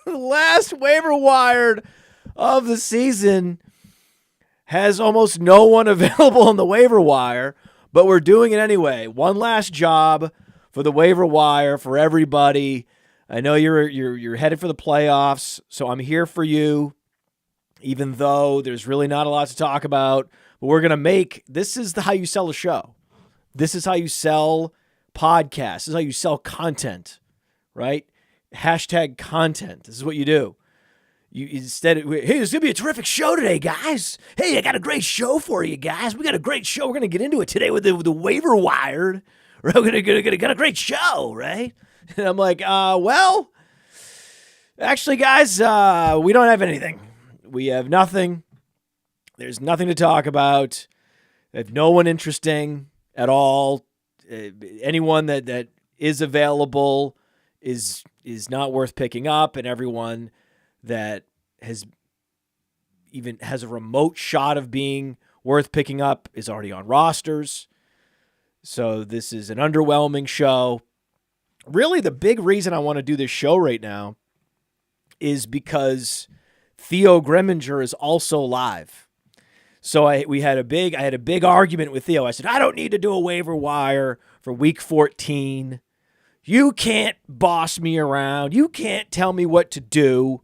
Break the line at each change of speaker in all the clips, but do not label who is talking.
Last waiver wired of the season has almost no one available on the waiver wire, but we're doing it anyway. One last job for the waiver wire for everybody. I know you're headed for the playoffs, so I'm here for you, even though there's really not a lot to talk about. But we're going to this is how you sell a show. This is how you sell podcasts. This is how you sell content, right? Hashtag content. This is what you do. Hey, it's going to be a terrific show today, guys. Hey, I got a great show for you guys. We got a great show. We're going to get into it today with the waiver wired. We're going to get a great show, right? And I'm like, well, actually, guys, we don't have anything. We have nothing. There's nothing to talk about. I have no one interesting at all. Anyone that is available is not worth picking up, and everyone that has a remote shot of being worth picking up is already on rosters. So this is an underwhelming show. Really, the big reason I want to do this show right now is because Theo Grimminger is also live. So I had a big argument with Theo. I said, I don't need to do a waiver wire for week 14. You can't boss me around. You can't tell me what to do.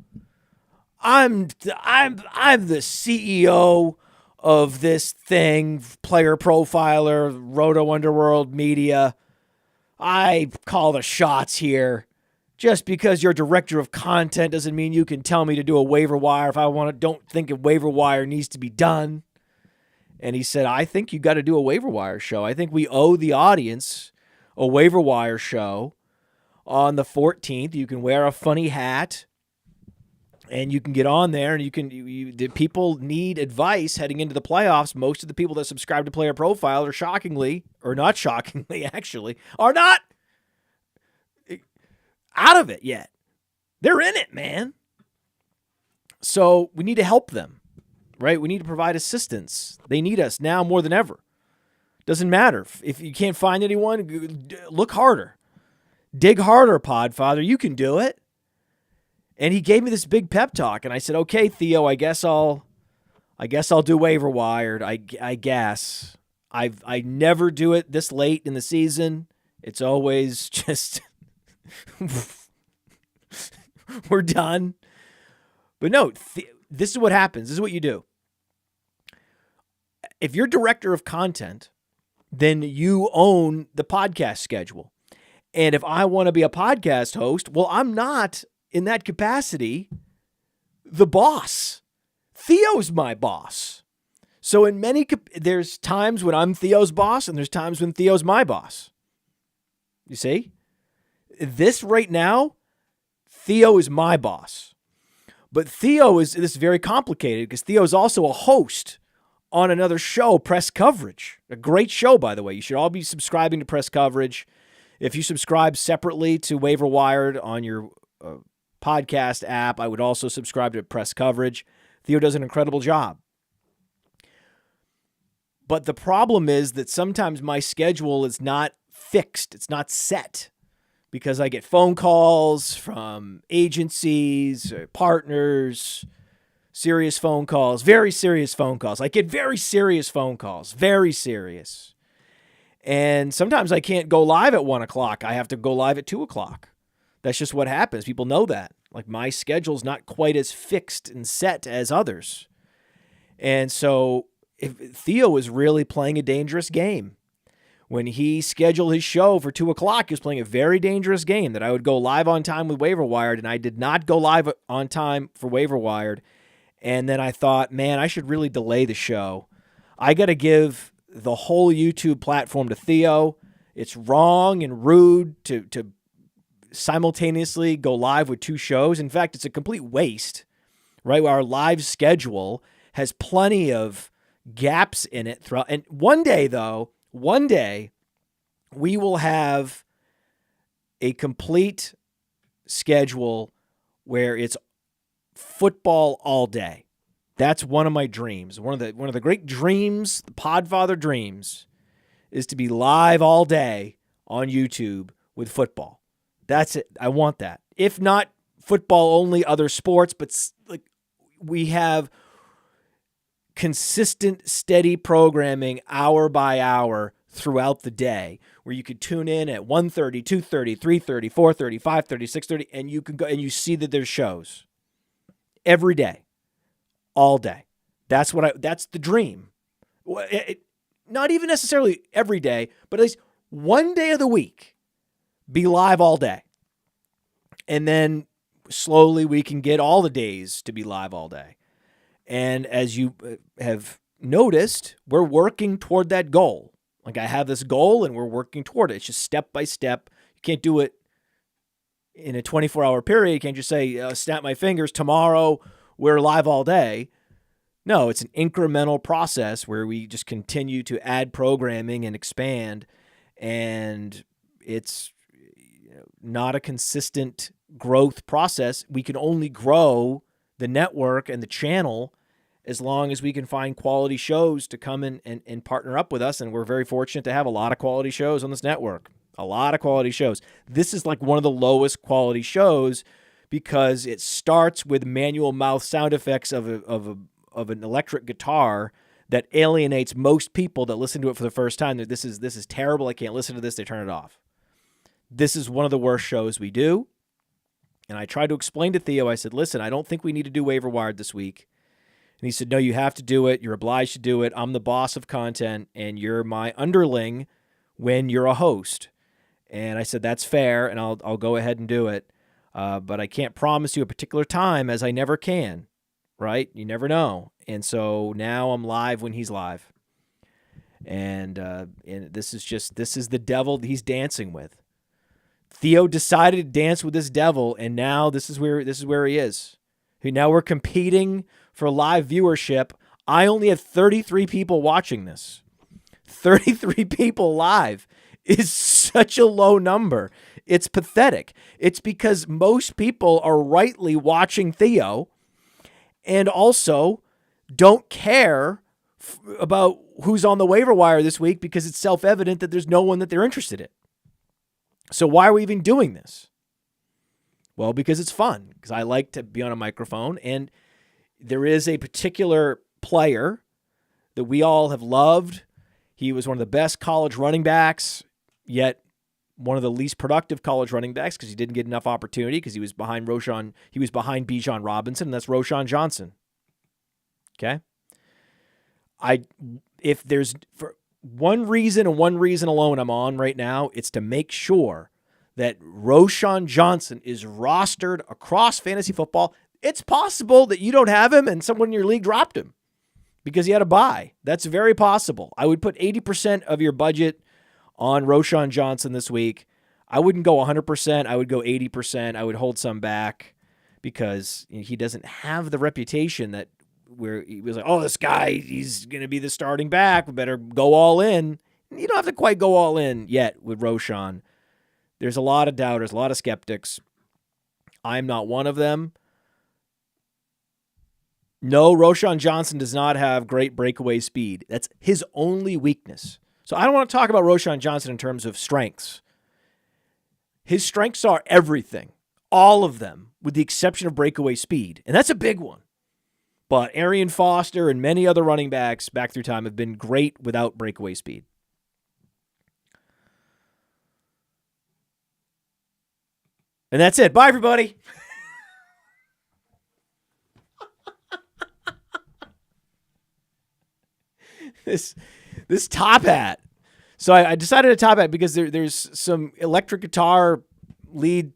I'm the CEO of this thing, Player Profiler, Roto Underworld Media. I call the shots here. Just because you're director of content doesn't mean you can tell me to do a waiver wire if I don't think a waiver wire needs to be done. And he said, I think you got to do a waiver wire show. I think we owe the audience a waiver wire show on the 14th. You can wear a funny hat and you can get on there, and the people need advice heading into the playoffs. Most of the people that subscribe to Player Profile are not shockingly, actually, are not out of it yet. They're in it, man. So we need to help them, right? We need to provide assistance. They need us now more than ever. Doesn't matter. If you can't find anyone, look harder. Dig harder, Podfather. You can do it. And he gave me this big pep talk, and I said, okay, Theo, I guess I'll do waiver wired. I guess. I never do it this late in the season. It's always just we're done. But no, this is what happens. This is what you do. If you're director of content, then you own the podcast schedule. And if I want to be a podcast host, well, I'm not in that capacity the boss. Theo's my boss. So there's times when I'm Theo's boss, and there's times when Theo's my boss. You see? This right now, Theo is my boss. But this is very complicated because Theo's also a host on another show, Press Coverage. A great show, by the way. You should all be subscribing to Press Coverage. If you subscribe separately to Waiver Wired on your podcast app, I would also subscribe to Press Coverage. Theo does an incredible job. But the problem is that sometimes my schedule is not fixed. It's not set because I get phone calls from agencies, partners, serious phone calls, very serious phone calls. I get very serious phone calls, very serious. And sometimes I can't go live at 1 o'clock. I have to go live at 2 o'clock. That's just what happens. People know that. Like, my schedule's not quite as fixed and set as others. And so Theo is really playing a dangerous game. When he scheduled his show for 2 o'clock, he was playing a very dangerous game that I would go live on time with Waiver Wired, and I did not go live on time for Waiver Wired. And then I thought, man, I should really delay the show. I got to give the whole YouTube platform to Theo. It's wrong and rude to simultaneously go live with two shows. In fact, it's a complete waste, right? Our live schedule has plenty of gaps in it throughout. And one day, we will have a complete schedule where it's football all day. That's one of my dreams. One of the great dreams, the Podfather dreams, is to be live all day on YouTube with football. That's it. I want that. If not football only, other sports, but like we have consistent, steady programming hour by hour throughout the day where you could tune in at 1:30, 2:30, 3:30, 4:30, 5:30, 6:30, and you can go and you see that there's shows every day, all day. That's the dream. Not even necessarily every day, but at least one day of the week, be live all day. And then slowly we can get all the days to be live all day. And as you have noticed, we're working toward that goal. Like I have this goal and we're working toward it. It's just step by step. You can't do it in a 24-hour period. You can't just say, snap my fingers, tomorrow we're live all day. No, it's an incremental process where we just continue to add programming and expand. And it's not a consistent growth process. We can only grow the network and the channel as long as we can find quality shows to come in and partner up with us. And we're very fortunate to have a lot of quality shows on this network. A lot of quality shows. This is like one of the lowest quality shows because it starts with manual mouth sound effects of an electric guitar that alienates most people that listen to it for the first time. This is terrible. I can't listen to this. They turn it off. This is one of the worst shows we do. And I tried to explain to Theo, I said, listen, I don't think we need to do Waiver Wired this week. And he said, no, you have to do it. You're obliged to do it. I'm the boss of content, and you're my underling when you're a host. And I said, that's fair, and I'll go ahead and do it. But I can't promise you a particular time, as I never can, right? You never know. And so now I'm live when he's live. And this is the devil he's dancing with. Theo decided to dance with this devil, and now this is where he is. Now we're competing for live viewership. I only have 33 people watching this. 33 people live is such a low number. It's pathetic. It's because most people are rightly watching Theo and also don't care about who's on the waiver wire this week because it's self-evident that there's no one that they're interested in. So why are we even doing this? Well, because it's fun, because I like to be on a microphone, and there is a particular player that we all have loved. He was one of the best college running backs, yet one of the least productive college running backs because he didn't get enough opportunity because he was behind Roschon. He was behind Bijan Robinson, and that's Roschon Johnston. Okay? If there's for one reason and one reason alone I'm on right now, it's to make sure that Roschon Johnston is rostered across fantasy football. It's possible that you don't have him and someone in your league dropped him because he had a bye. That's very possible. I would put 80% of your budget on Roschon Johnston this week. I wouldn't go 100%. I would go 80%. I would hold some back because he doesn't have the reputation that where he was like, oh, this guy, he's going to be the starting back. We better go all in. You don't have to quite go all in yet with Roschon. There's a lot of doubters, a lot of skeptics. I'm not one of them. No, Roschon Johnston does not have great breakaway speed. That's his only weakness. So I don't want to talk about Roschon Johnston in terms of strengths. His strengths are everything, all of them, with the exception of breakaway speed. And that's a big one. But Arian Foster and many other running backs back through time have been great without breakaway speed. And that's it. Bye, everybody. This top hat. So I decided to top hat because there's some electric guitar lead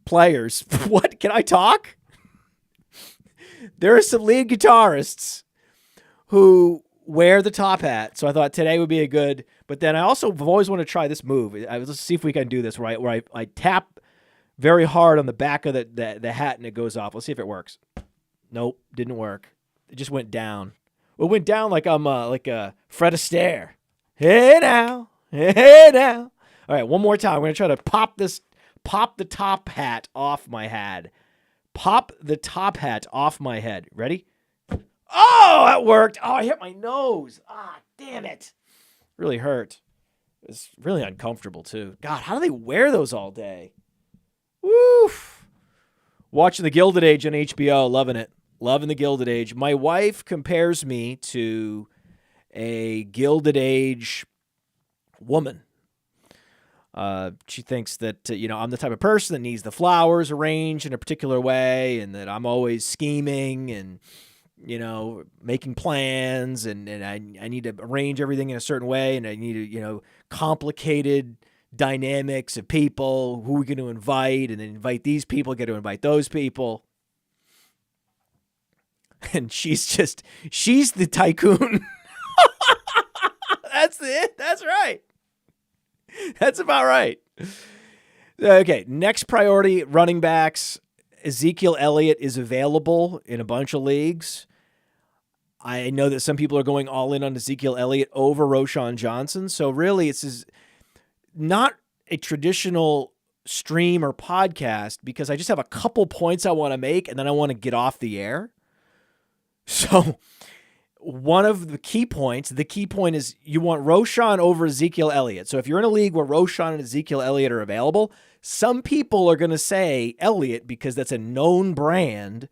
players. What? Can I talk? There are some lead guitarists who wear the top hat. So I thought today would be a good, but then I also have always wanted to try this move. Let's see if we can do this where I tap very hard on the back of the hat and it goes off. Let's see if it works. Nope, didn't work. It just went down. It went down like I'm like a Fred Astaire. Hey now. All right, one more time. We're going to try to pop the top hat off my head. Pop the top hat off my head. Ready? Oh, that worked. Oh, I hit my nose. Ah, damn it. Really hurt. It was really uncomfortable, too. God, how do they wear those all day? Woof. Watching The Gilded Age on HBO. Loving it. Loving The Gilded Age. My wife compares me to a Gilded Age woman. She thinks that, I'm the type of person that needs the flowers arranged in a particular way and that I'm always scheming and, making plans and I need to arrange everything in a certain way and I need to, complicated dynamics of people, who we're going to invite, and then invite these people, get to invite those people. And she's the tycoon. That's it. That's right. That's about right. Okay, next priority, running backs. Ezekiel Elliott is available in a bunch of leagues. I know that some people are going all in on Ezekiel Elliott over Roschon Johnson. So really, it's not a traditional stream or podcast because I just have a couple points I want to make and then I want to get off the air. So one of the key points is you want Roschon over Ezekiel Elliott. So if you're in a league where Roschon and Ezekiel Elliott are available, some people are going to say Elliott because that's a known brand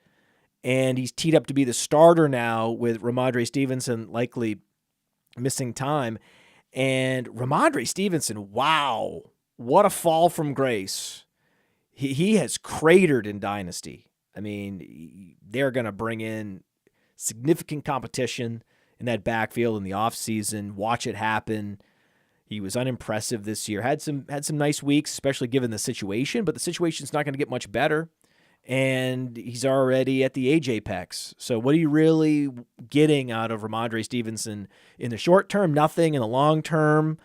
and he's teed up to be the starter now with Ramondre Stevenson likely missing time. And Ramondre Stevenson, wow, what a fall from grace. He has cratered in Dynasty. I mean, they're going to bring in significant competition in that backfield in the offseason. Watch it happen. He was unimpressive this year. Had some nice weeks, especially given the situation, but the situation's not going to get much better. And he's already at the age apex. So what are you really getting out of Ramondre Stevenson in the short term? Nothing. In the long term,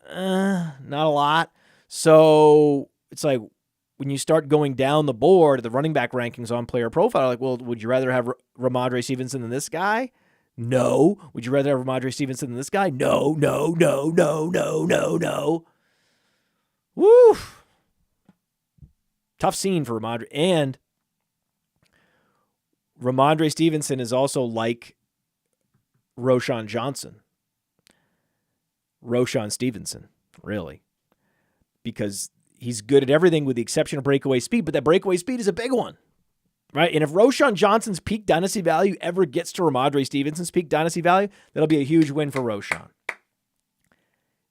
not a lot. So it's like when you start going down the board, the running back rankings on Player Profiler, like, well, would you rather have Ramondre Stevenson than this guy? No. Would you rather have Ramondre Stevenson than this guy? No. Woo. Tough scene for Ramondre. And Ramondre Stevenson is also like Roschon Johnson. Roschon Stevenson, really. Because he's good at everything with the exception of breakaway speed, but that breakaway speed is a big one, right? And if Roschon Johnson's peak dynasty value ever gets to Ramondre Stevenson's peak dynasty value, that'll be a huge win for Roschon.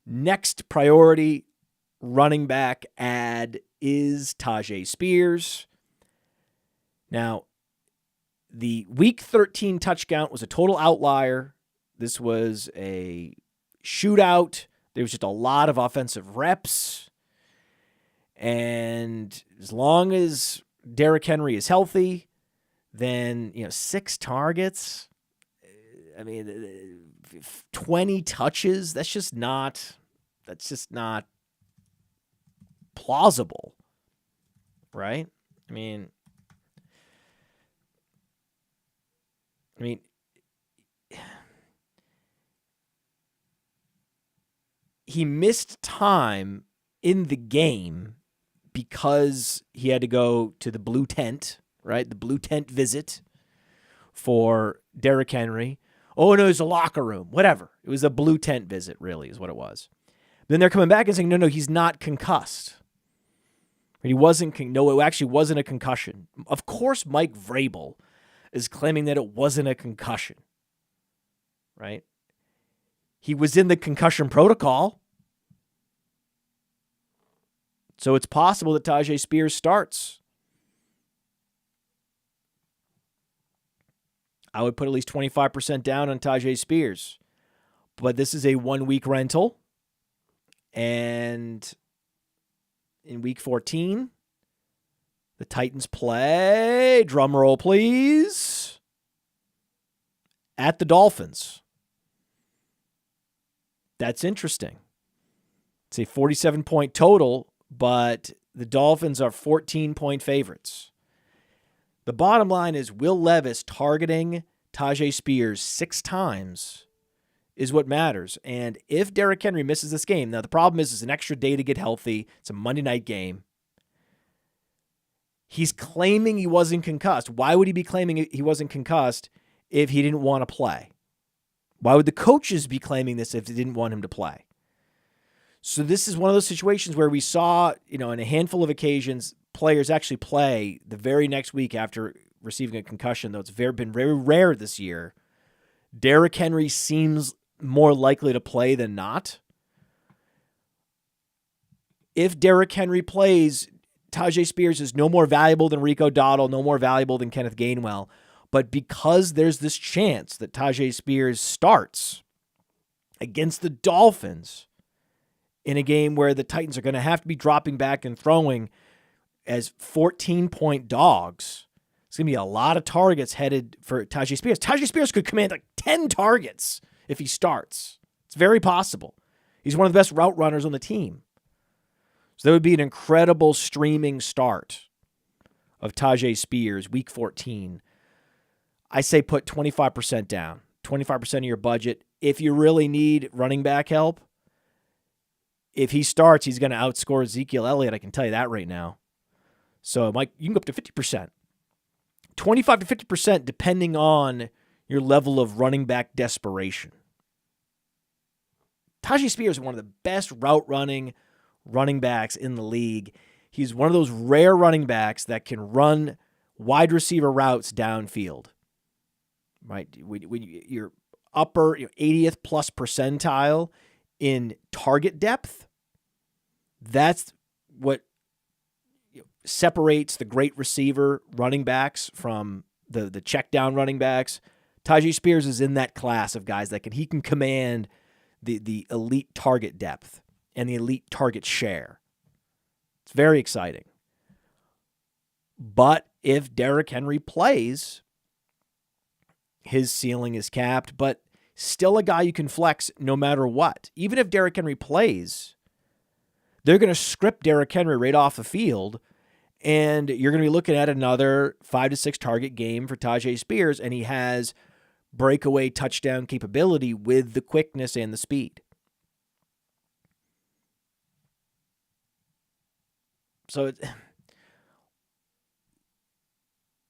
Next priority running back add is Tyjae Spears. Now, the week 13 touch count was a total outlier. This was a shootout. There was just a lot of offensive reps. And as long as Derrick Henry is healthy, then 6 targets. I mean, 20 touches. That's just not plausible, right? I mean, he missed time in the game because he had to go to the blue tent, right? The blue tent visit for Derrick Henry. Oh, no, it was a locker room. Whatever. It was a blue tent visit, really, is what it was. Then they're coming back and saying, no, he's not concussed. He wasn't. No, it actually wasn't a concussion. Of course, Mike Vrabel is claiming that it wasn't a concussion, right? He was in the concussion protocol. So it's possible that Tyjae Spears starts. I would put at least 25% down on Tyjae Spears. But this is a 1-week rental. And in week 14, the Titans play, drum roll please, at the Dolphins. That's interesting. It's a 47-point total, but the Dolphins are 14-point favorites. The bottom line is Will Levis targeting Tyjae Spears 6 times is what matters. And if Derrick Henry misses this game, now the problem is it's an extra day to get healthy. It's a Monday night game. He's claiming he wasn't concussed. Why would he be claiming he wasn't concussed if he didn't want to play? Why would the coaches be claiming this if they didn't want him to play? So this is one of those situations where we saw, in a handful of occasions, players actually play the very next week after receiving a concussion, though it's been very rare this year. Derrick Henry seems more likely to play than not. If Derrick Henry plays, Tyjae Spears is no more valuable than Rico Dowdle, no more valuable than Kenneth Gainwell. But because there's this chance that Tyjae Spears starts against the Dolphins in a game where the Titans are going to have to be dropping back and throwing as 14-point dogs, it's going to be a lot of targets headed for Tyjae Spears. Tyjae Spears could command like 10 targets if he starts. It's very possible. He's one of the best route runners on the team. So that would be an incredible streaming start of Tyjae Spears, week 14. I say put 25% down, 25% of your budget. If you really need running back help, if he starts, he's going to outscore Ezekiel Elliott. I can tell you that right now. So Mike, you can go up to 50%. 25 to 50% depending on your level of running back desperation. Tyjae Spears is one of the best route running backs in the league. He's one of those rare running backs that can run wide receiver routes downfield. Right? When you're upper 80th plus percentile in target depth, that's what separates the great receiver running backs from the check down running backs. Tyjae Spears is in that class of guys that he can command the elite target depth and the elite target share. It's very exciting. But if Derrick Henry plays, his ceiling is capped, but still a guy you can flex no matter what. Even if Derrick Henry plays, they're going to script Derrick Henry right off the field, and you're going to be looking at another 5 to 6 target game for Tyjae Spears, and he has breakaway touchdown capability with the quickness and the speed. So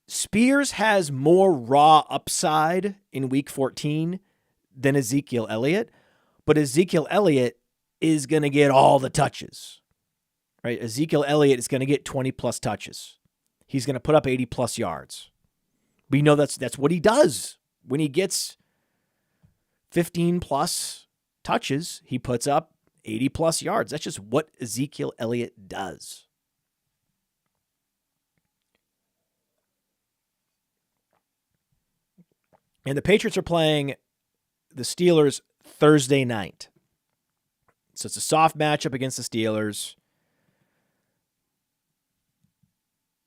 Spears has more raw upside in week 14 than Ezekiel Elliott, but Ezekiel Elliott is going to get all the touches, right? Ezekiel Elliott is going to get 20 plus touches. He's going to put up 80 plus yards. We know that's what he does. When he gets 15 plus touches, he puts up 80 plus yards. That's just what Ezekiel Elliott does. And the Patriots are playing the Steelers Thursday night. So it's a soft matchup against the Steelers.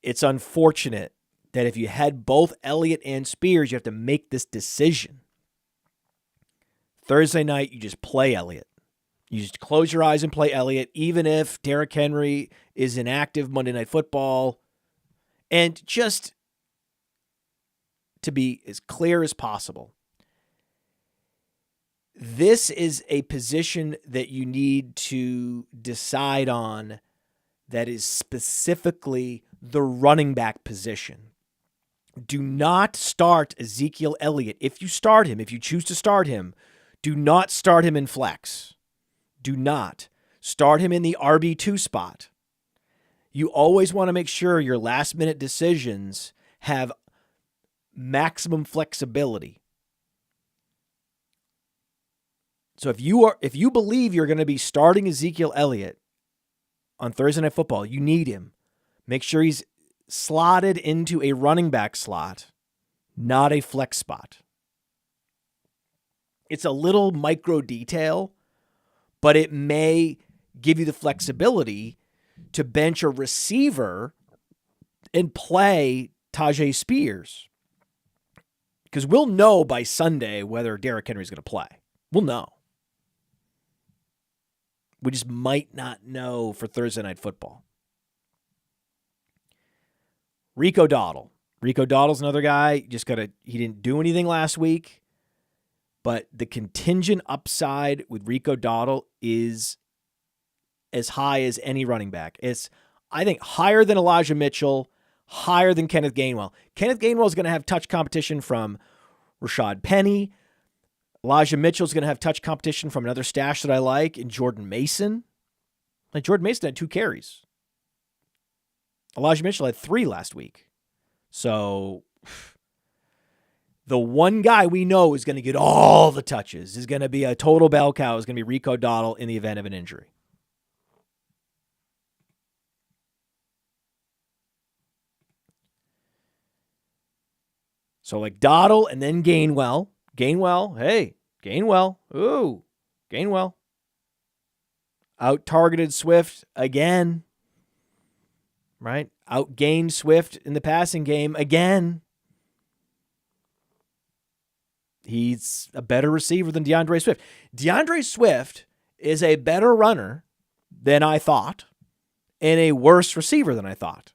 It's unfortunate that if you had both Elliott and Spears, you have to make this decision. Thursday night, you just play Elliott. You just close your eyes and play Elliott, even if Derrick Henry is inactive Monday Night Football. And just to be as clear as possible, this is a position that you need to decide on that is specifically the running back position. Do not start Ezekiel Elliott. If you start him, if you choose to start him, do not start him in flex. Do not start him in the RB2 spot. You always want to make sure your last-minute decisions have maximum flexibility. So if you believe you're going to be starting Ezekiel Elliott on Thursday Night Football, you need him. Make sure he's slotted into a running back slot, not a flex spot. It's a little micro detail, but it may give you the flexibility to bench a receiver and play Tyjae Spears. Because we'll know by Sunday whether Derrick Henry's going to play. We'll know. We just might not know for Thursday Night Football. Rico Dowdle. Rico Dowdle's another guy. He didn't do anything last week, but the contingent upside with Rico Dowdle is as high as any running back. It's, I think, higher than Elijah Mitchell, higher than Kenneth Gainwell. Kenneth Gainwell is going to have touch competition from Rashad Penny. Elijah Mitchell's going to have touch competition from another stash that I like in Jordan Mason. Like Jordan Mason had 2 carries. Elijah Mitchell had 3 last week. So the one guy we know is going to get all the touches, is going to be a total bell cow, is going to be Rico Dowdle in the event of an injury. So like Dowdle and then Gainwell. Gainwell. Ooh, Gainwell. Out-targeted Swift again. Right? Outgained Swift in the passing game again. He's a better receiver than DeAndre Swift. DeAndre Swift is a better runner than I thought and a worse receiver than I thought.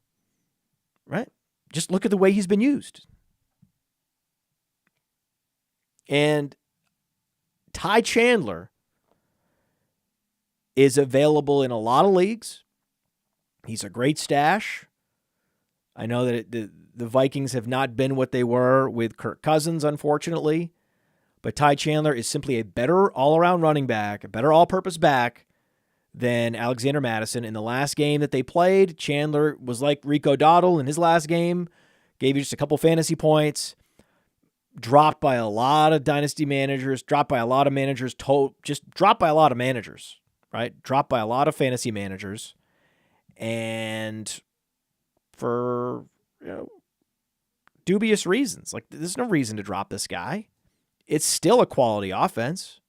Right? Just look at the way he's been used. And Ty Chandler is available in a lot of leagues. He's a great stash. I know that the Vikings have not been what they were with Kirk Cousins, unfortunately. But Ty Chandler is simply a better all-around running back, a better all-purpose back than Alexander Mattison. In the last game that they played, Chandler was like Rico Dowdle in his last game, gave you just a couple fantasy points, dropped by a lot of dynasty managers, dropped by a lot of managers, right? Dropped by a lot of fantasy managers. And for dubious reasons. Like, there's no reason to drop this guy. It's still a quality offense.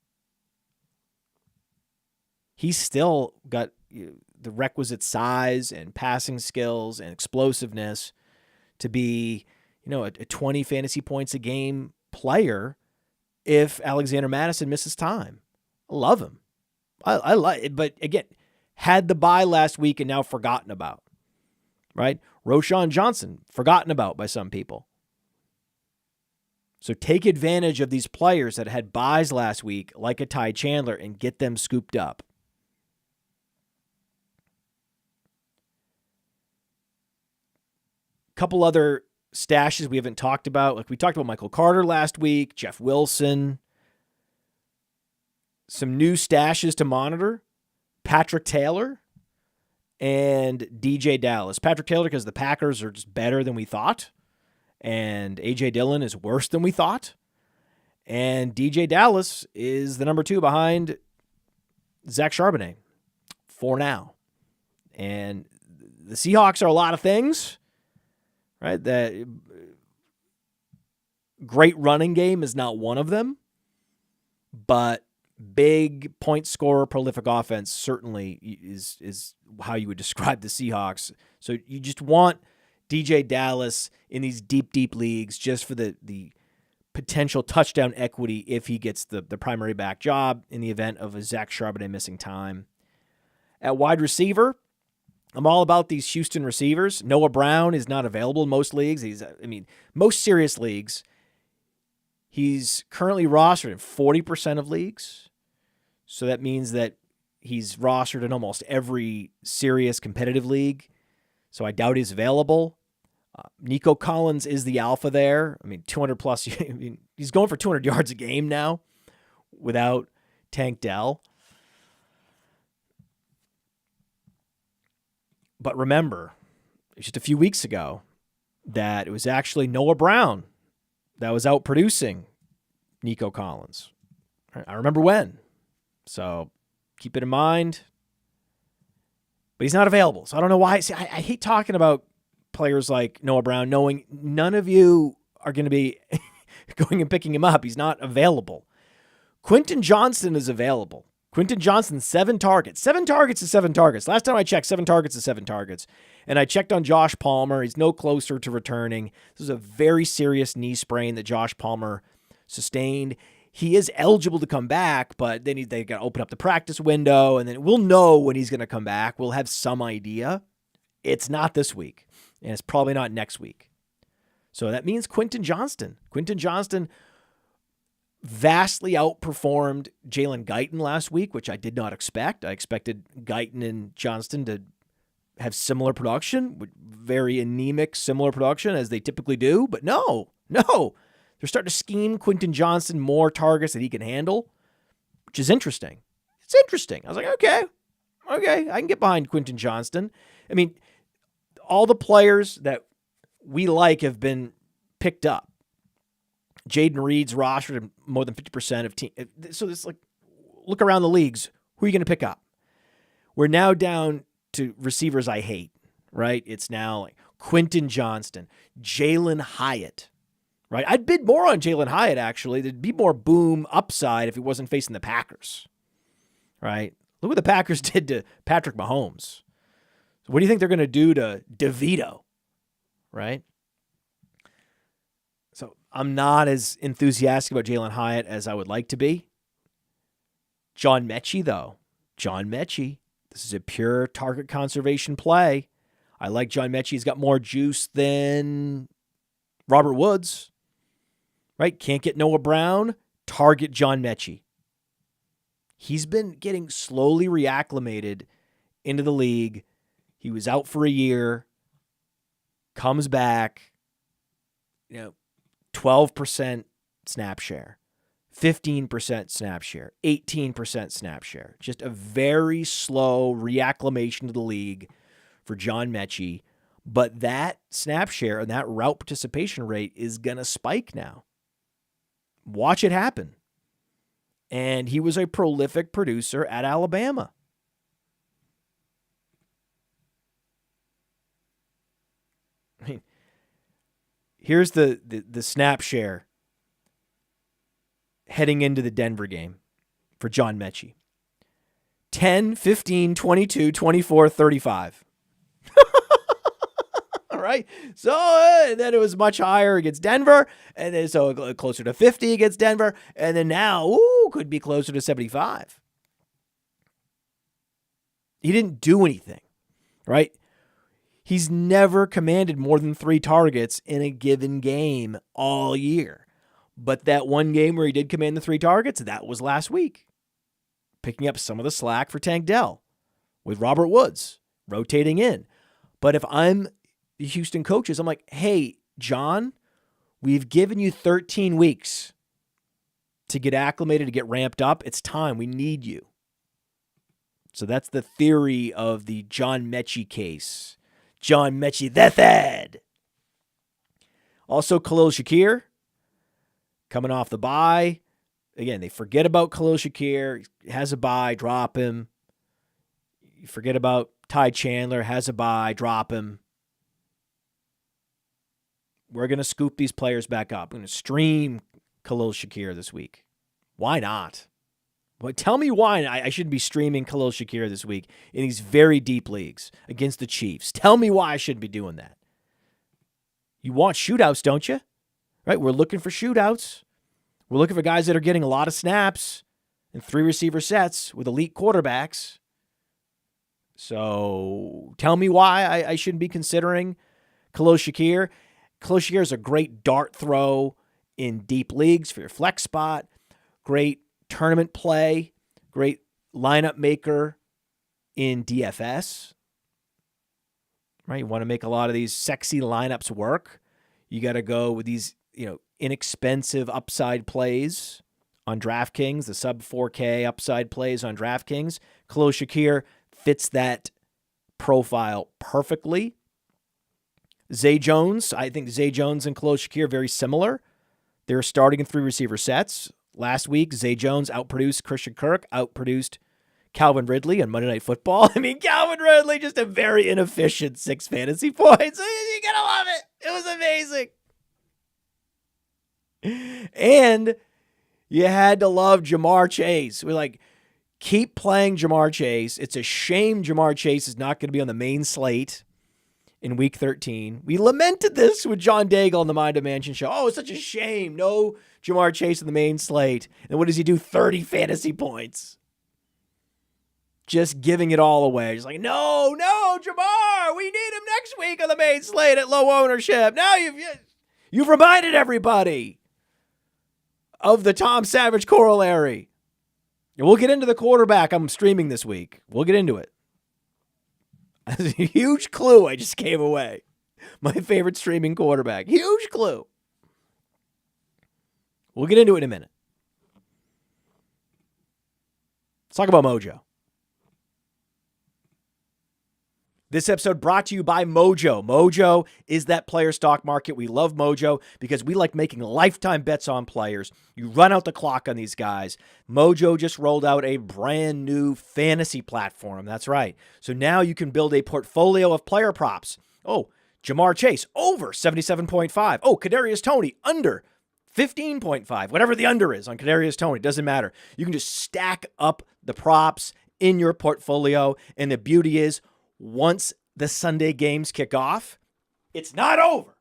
He's still got the requisite size and passing skills and explosiveness to be, a 20 fantasy points a game player if Alexander Mattison misses time. I love him. I like it, but again, had the bye last week and now forgotten about. Right? Roschon Johnston, forgotten about by some people. So take advantage of these players that had buys last week, like a Ty Chandler, and get them scooped up. Couple other stashes we haven't talked about. Like we talked about Michael Carter last week, Jeff Wilson. Some new stashes to monitor. Patrick Taylor and DeeJay Dallas. Patrick Taylor because the Packers are just better than we thought. And A.J. Dillon is worse than we thought. And DeeJay Dallas is the number 2 behind Zach Charbonnet for now. And the Seahawks are a lot of things, right? That great running game is not one of them, but big point scorer, prolific offense certainly is how you would describe the Seahawks. So you just want DeeJay Dallas in these deep leagues just for the potential touchdown equity if he gets the primary back job in the event of a Zach Charbonnet missing time. At wide receiver, I'm all about these Houston receivers. Noah Brown is not available in most leagues. Most serious leagues. He's currently rostered in 40% of leagues. So that means that he's rostered in almost every serious competitive league. So I doubt he's available. Nico Collins is the alpha there. 200 plus. He's going for 200 yards a game now without Tank Dell. But remember, just a few weeks ago, that it was actually Noah Brown that was out producing Nico Collins. I remember when. So keep it in mind. But he's not available. So I don't know why. See, I hate talking about players like Noah Brown, knowing none of you are going to be going and picking him up. He's not available. Quentin Johnston is available. Quentin Johnston, 7 targets. 7 targets is 7 targets. Last time I checked, 7 targets is 7 targets. And I checked on Josh Palmer. He's no closer to returning. This is a very serious knee sprain that Josh Palmer sustained. He is eligible to come back, but then they got to open up the practice window, and then we'll know when he's going to come back. We'll have some idea. It's not this week, and it's probably not next week. So that means Quentin Johnston. Quentin Johnston vastly outperformed Jalen Guyton last week, which I did not expect. I expected Guyton and Johnston to have similar production, very anemic, similar production as they typically do. But no. They're They're starting to scheme Quentin Johnston more targets that he can handle, which is interesting. It's interesting. I was like, okay, I can get behind Quentin Johnston. I mean, all the players that we like have been picked up. Jaden Reed's rostered more than 50% of team. So it's like, look around the leagues. Who are you going to pick up? We're now down to receivers I hate, right? It's now like Quentin Johnston, Jalin Hyatt, right? I'd bid more on Jalin Hyatt, actually. There'd be more boom upside if he wasn't facing the Packers, right? Look what the Packers did to Patrick Mahomes. What do you think they're going to do to DeVito, right? So I'm not as enthusiastic about Jalin Hyatt as I would like to be. John Metchie, though. John Metchie. This is a pure target conservation play. I like John Metchie. He's got more juice than Robert Woods, right? Can't get Noah Brown. Target John Metchie. He's been getting slowly reacclimated into the league. He was out for a year, comes back, 12% snap share, 15% snap share, 18% snap share. Just a very slow reacclimation to the league for John Metchie. But that snap share and that route participation rate is going to spike now. Watch it happen. And he was a prolific producer at Alabama. I mean, here's the snap share heading into the Denver game for John Metchie. 10, 15, 22, 24, 35. All right. So then it was much higher against Denver. And then so closer to 50 against Denver. And then now, could be closer to 75. He didn't do anything, right? He's never commanded more than 3 targets in a given game all year. But that one game where he did command the 3 targets, that was last week. Picking up some of the slack for Tank Dell with Robert Woods rotating in. But if I'm the Houston coaches, I'm like, hey, John, we've given you 13 weeks to get acclimated, to get ramped up. It's time. We need you. So that's the theory of the John Metchie case. John Metchie, the third. Also, Khalil Shakir coming off the bye. Again, they forget about Khalil Shakir. He has a bye, drop him. You forget about Chandler, has a bye, drop him. We're going to scoop these players back up. I'm going to stream Khalil Shakir this week. Why not? Well, tell me why I shouldn't be streaming Khalil Shakir this week in these very deep leagues against the Chiefs. Tell me why I shouldn't be doing that. You want shootouts, don't you? Right? We're looking for shootouts. We're looking for guys that are getting a lot of snaps and 3 receiver sets with elite quarterbacks. So tell me why I shouldn't be considering Khalil Shakir. Khalil Shakir is a great dart throw in deep leagues for your flex spot. Great tournament play. Great lineup maker in DFS. Right? You want to make a lot of these sexy lineups work. You got to go with these, inexpensive upside plays on DraftKings, the sub 4K upside plays on DraftKings. Khalil Shakir fits that profile perfectly. Zay Jones, I think Zay Jones and Khalil Shakir are very similar. They're starting in 3 receiver sets. Last week, Zay Jones outproduced Christian Kirk, outproduced Calvin Ridley on Monday Night Football. I mean, Calvin Ridley, just a very inefficient 6 fantasy points. You gotta love it. It was amazing. And you had to love Jamar Chase. We're like, keep playing Jamar Chase. It's a shame Jamar Chase is not going to be on the main slate in week 13. We lamented this with John Daigle on the Mind of Mansion show. Oh, it's such a shame. No Jamar Chase in the main slate. And what does he do? 30 fantasy points. Just giving it all away. Just like, no, Jamar, we need him next week on the main slate at low ownership. Now you've reminded everybody of the Tom Savage corollary. And we'll get into the quarterback I'm streaming this week. We'll get into it. That's a huge clue I just gave away. My favorite streaming quarterback. Huge clue. We'll get into it in a minute. Let's talk about Mojo. This episode brought to you by Mojo. Mojo is that player stock market. We love Mojo because we like making lifetime bets on players. You run out the clock on these guys. Mojo just rolled out a brand new fantasy platform. That's right. So now you can build a portfolio of player props. Oh, Jamar Chase, over 77.5. Oh, Kadarius Toney, under 15.5. Whatever the under is on Kadarius Toney, doesn't matter. You can just stack up the props in your portfolio. And the beauty is, once the Sunday games kick off, it's not over.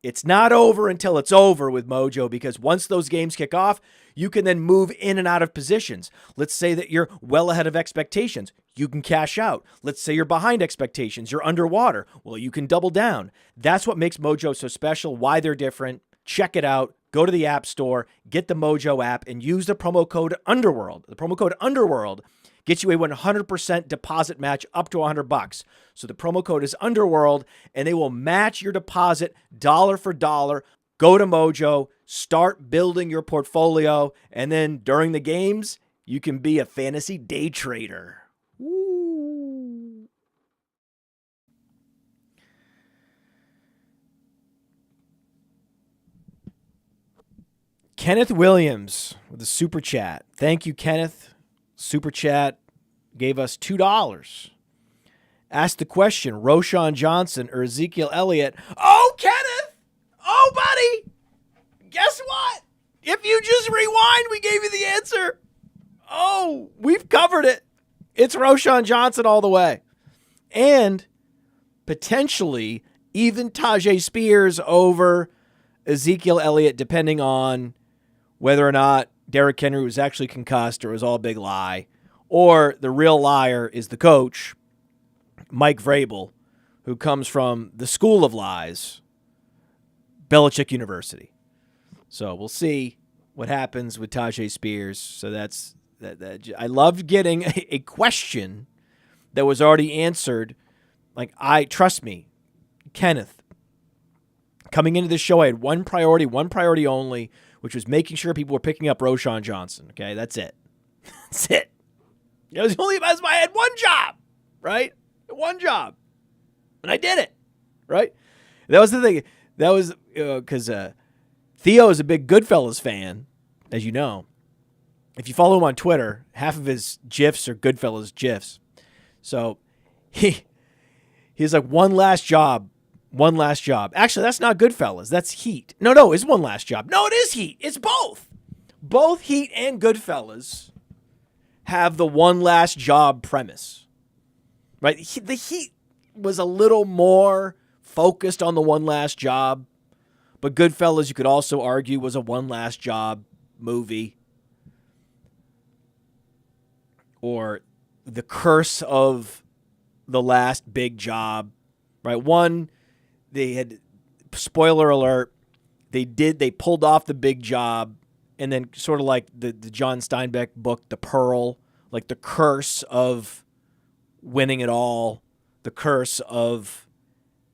It's not over until it's over with Mojo, because once those games kick off, you can then move in and out of positions. Let's say that you're well ahead of expectations. You can cash out. Let's say you're behind expectations. You're underwater. Well, you can double down. That's what makes Mojo so special, why they're different. Check it out. Go to the App Store, get the Mojo app, and use the promo code UNDERWORLD. The promo code UNDERWORLD gets you a 100% deposit match up to $100. So the promo code is UNDERWORLD, and they will match your deposit dollar for dollar. Go to Mojo, start building your portfolio, and then during the games, you can be a fantasy day trader. Woo. Kenneth Williams with a super chat. Thank you, Kenneth. Super chat gave us $2. Asked the question, Roschon Johnston or Ezekiel Elliott. Oh, Kenneth! Oh, buddy! Guess what? If you just rewind, we gave you the answer. Oh, we've covered it. It's Roschon Johnston all the way. And potentially even Tyjae Spears over Ezekiel Elliott, depending on whether or not Derrick Henry was actually concussed or was all a big lie, or the real liar is the coach, Mike Vrabel, who comes from the school of lies, Belichick University. So we'll see what happens with Tyjae Spears. So that's that. I loved getting a question that was already answered. Like, trust me, Kenneth, coming into this show, I had one priority only, which was making sure people were picking up Roschon Johnston. Okay, that's it. That's it. It was only because I had one job, right? One job. And I did it, right? That was the thing. That was because Theo is a big Goodfellas fan, as you know. If you follow him on Twitter, half of his GIFs are Goodfellas GIFs. So he's like, one last job. One last job. Actually, that's not Goodfellas. That's Heat. No, it's one last job. No, it is Heat. It's both. Both Heat and Goodfellas have the one last job premise, right? The Heat was a little more focused on the one last job, but Goodfellas, you could also argue, was a one last job movie. Or the curse of the last big job, right? One, they had, spoiler alert, they pulled off the big job, and then sort of like the John Steinbeck book, The Pearl, like the curse of winning it all, the curse of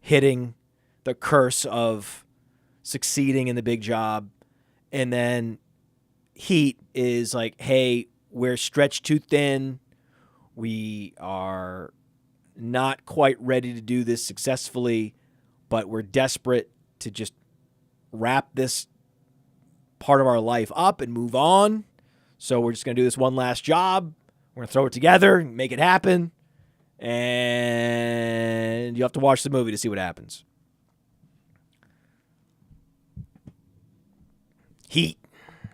hitting, the curse of succeeding in the big job. And then Heat is like, hey, we're stretched too thin. We are not quite ready to do this successfully, but we're desperate to just wrap this part of our life up and move on. So we're just going to do this one last job. We're going to throw it together, make it happen. And you have to watch the movie to see what happens. Heat.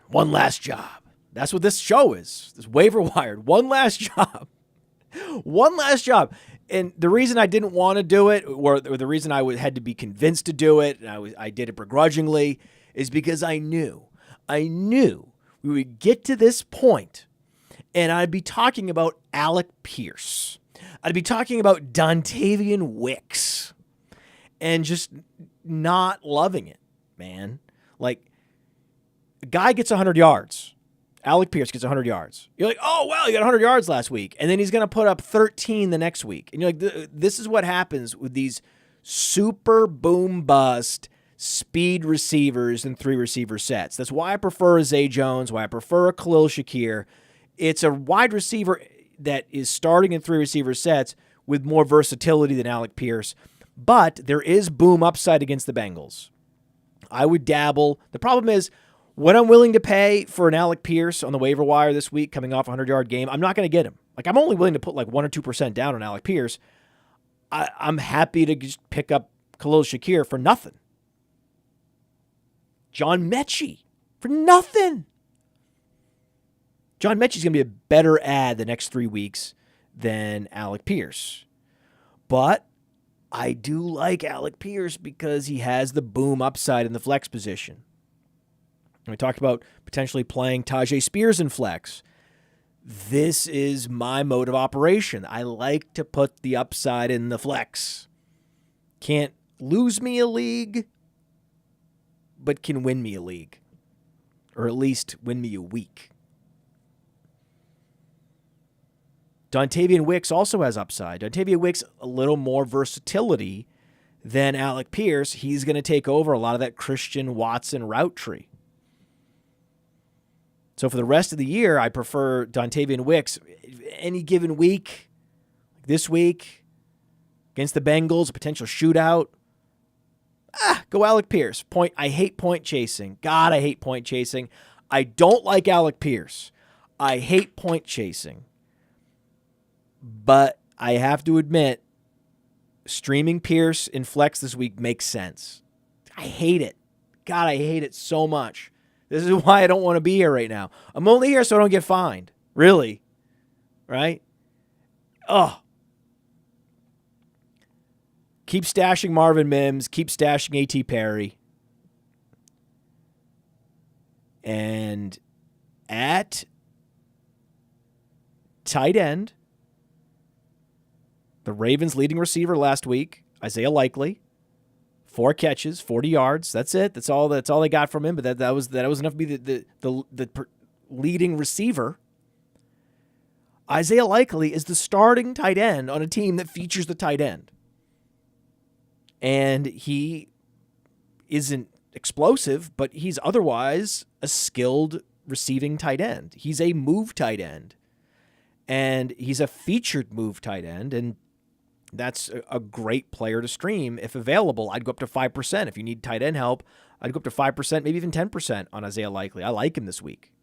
One last job. That's what this show is. This waiver wired. One last job. One last job. And the reason I didn't want to do it, or the reason I had to be convinced to do it, and I did it begrudgingly, is because I knew we would get to this point, and I'd be talking about Alec Pierce. I'd be talking about Dontayvion Wicks, and just not loving it, man. Like, a guy gets 100 yards. Alec Pierce gets 100 yards. You're like, oh, well, he got 100 yards last week. And then he's going to put up 13 the next week. And you're like, this is what happens with these super boom bust speed receivers than 3 receiver sets. That's why I prefer a Zay Jones, why I prefer a Khalil Shakir. It's a wide receiver that is starting in 3 receiver sets with more versatility than Alec Pierce. But there is boom upside against the Bengals. I would dabble. The problem is, what I'm willing to pay for an Alec Pierce on the waiver wire this week, coming off a 100-yard game, I'm not going to get him. Like, I'm only willing to put like 1 or 2% down on Alec Pierce. I'm happy to just pick up Khalil Shakir for nothing. John Metchie for nothing. John Metchie's going to be a better ad the next 3 weeks than Alec Pierce. But I do like Alec Pierce because he has the boom upside in the flex position. And we talked about potentially playing Tyjae Spears in flex. This is my mode of operation. I like to put the upside in the flex. Can't lose me a league, but can win me a league. Or at least win me a week. Dontayvion Wicks also has upside. Dontayvion Wicks, a little more versatility than Alec Pierce. He's going to take over a lot of that Christian Watson route tree. So for the rest of the year, I prefer Dontayvion Wicks. Any given week, this week, against the Bengals, a potential shootout, go Alec Pierce. I hate point chasing. God, I hate point chasing. I don't like Alec Pierce. I hate point chasing. But I have to admit, streaming Pierce in flex this week makes sense. I hate it. God, I hate it so much. This is why I don't want to be here right now. I'm only here so I don't get fined. Really. Right? Ugh. Keep stashing Marvin Mims. Keep stashing A.T. Perry. And at tight end, the Ravens' leading receiver last week, Isaiah Likely, 4 catches, 40 yards. That's it. That's all they got from him. But that was enough to be the leading receiver. Isaiah Likely is the starting tight end on a team that features the tight end, and he isn't explosive, but he's otherwise a skilled receiving tight end. He's a move tight end, and he's a featured move tight end, and that's a great player to stream. If available, I'd go up to 5%. If you need tight end help, I'd go up to 5%, maybe even 10% on Isaiah Likely. I like him this week.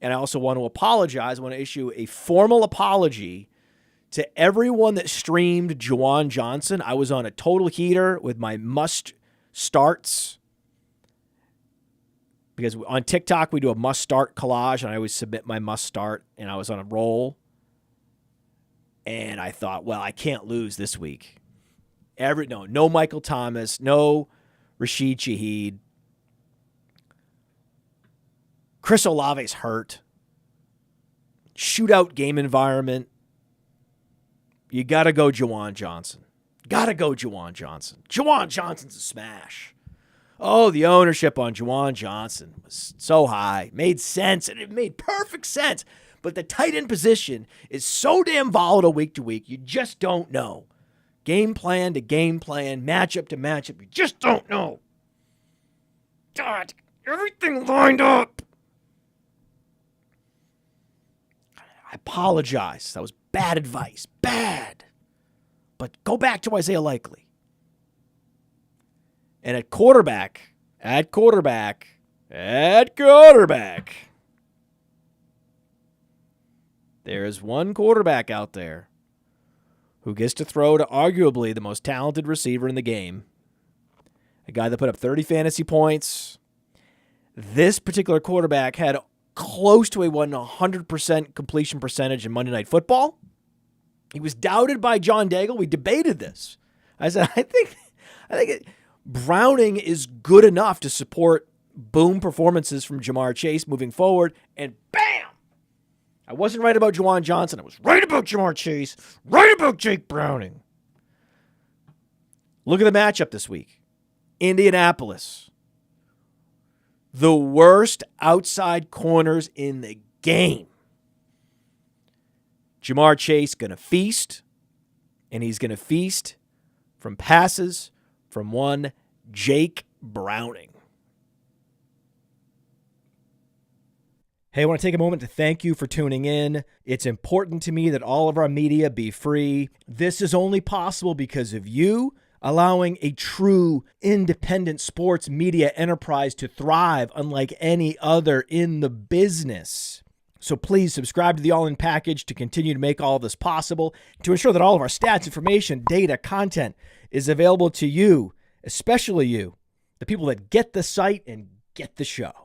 And I also want to apologize. I want to issue a formal apology to everyone that streamed Juwan Johnston. I was on a total heater with my must starts. Because on TikTok, we do a must start collage, and I always submit my must start, and I was on a roll. And I thought, well, I can't lose this week. No Michael Thomas, no Rashid Shaheed. Chris Olave's hurt. Shootout game environment. You got to go Juwan Johnston. Juwan Johnston's a smash. Oh, the ownership on Juwan Johnston was so high. Made sense, and it made perfect sense. But the tight end position is so damn volatile week to week, you just don't know. Game plan to game plan, matchup to matchup, you just don't know. God, everything lined up. I apologize. That was bad advice. Bad. But go back to Isaiah Likely. And at quarterback, there is one quarterback out there who gets to throw to arguably the most talented receiver in the game. A guy that put up 30 fantasy points. This particular quarterback had close to a 100% completion percentage in Monday Night Football. He was doubted by John Daigle. We debated this. I said, I think Browning is good enough to support boom performances from Jamar Chase moving forward, and bam! I wasn't right about Juwan Johnston. I was right about Jamar Chase, right about Jake Browning. Look at the matchup this week. Indianapolis. The worst outside corners in the game. Jamar Chase going to feast, and he's going to feast from passes from one Jake Browning. Hey, I want to take a moment to thank you for tuning in. It's important to me that all of our media be free. This is only possible because of you allowing a true independent sports media enterprise to thrive unlike any other in the business. So please subscribe to the All In Package to continue to make all this possible, to ensure that all of our stats, information, data, content is available to you, especially you, the people that get the site and get the show.